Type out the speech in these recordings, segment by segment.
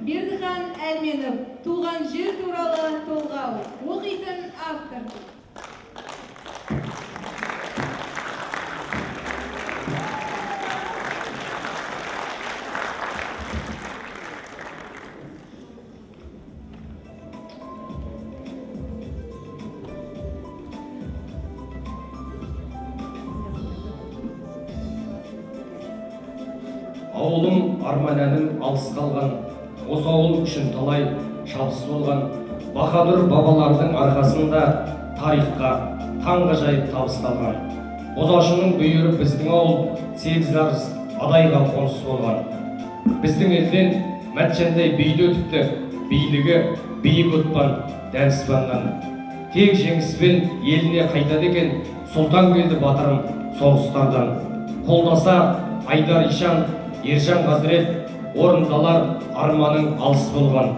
Бердіхан Әлменов, туған жер туралы толғау, оқитын автор. Ауылым арманәнім алыс қалған, осы ауыл үшін талай шабыс болған, баһадүр бабалардың арқасында тарихқа таңғажайып табысталған. Бозашының бүйірі біздің ауыл, сегіз арыс адайға қоныс болған. Біздің елден мәтжандай бейді өтіпті, билігі биік отпан дәніспаннан. Тек жеңіспен еліне қайтады екен, сұлтан келді батырым соғыстардан. Қолдаса Айдар Ишан, Ержан Қазірет, орындалар арманың алыс болған.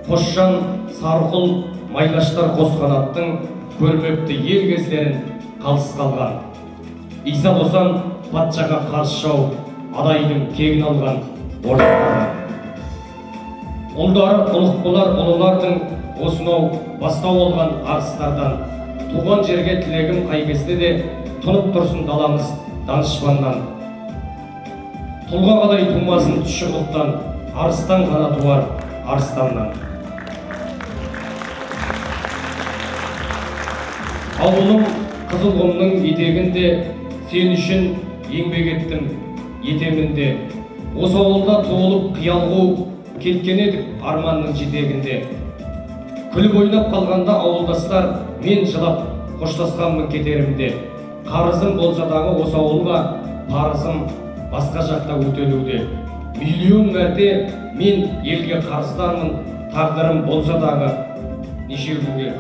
Қосжан, Сарқұл, Майлаштар қосқанаттың көрмепті ел кездерін қалыс қалған. Иса Досан патшаға қарсы жау, адайдың кегін алған орыстардан. Ұлдары ұлық болар ұлылардың осынау бастау алған арыстардан. Туған жерге тілегім қай кезде де тұнып тұрсын даламыз данышпаннан. Тұлға қалай тумасын түшіғылықтан, арыстан ғана туар арыстаннан. Ауылым Қызылқұмның етегінде, сен үшін еңбек еттім етемінде. Осы ауылда туылып қиялғу, кеткен едік арманның жетегінде. Күліп ойнап қалғанда ауылдастар, мен жылап қоштасқанмын кетерімде. Қарызым болса дағы осы ауылға, парызым басқа жақта өтелуде. Миллион мәрте мен елге қарыздармын, тағдырым болса дағы нешеуге.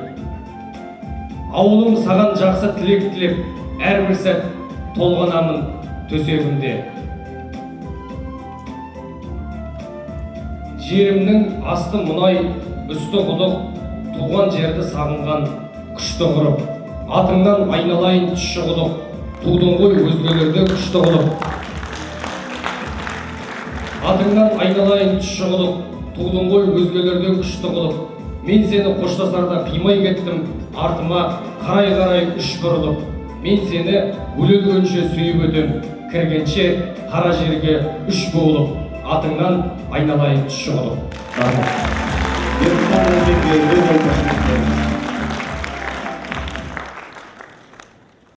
Ауылым саған жақсы тілек тілеп, әрбір сәт толғанамын төсегімде. Жерімнің асты мұнай, үсті құдық, туған жерді сағынған күшті құрып. Атыңнан айналайын түші құдық, тудың ғой өзгелерде күшті құдық. Атыңнан айналайын түші құдық, тудың ғой өзгелерде күшті құдық. Мен сені қоштасарда қимай кеттім, артыма қарай-қарай үш бұрылып. Мен сені өле-өлгенше сүйіп өтем, кіргенше қара жерге үш болып. Атыңнан айналайын түші құдық.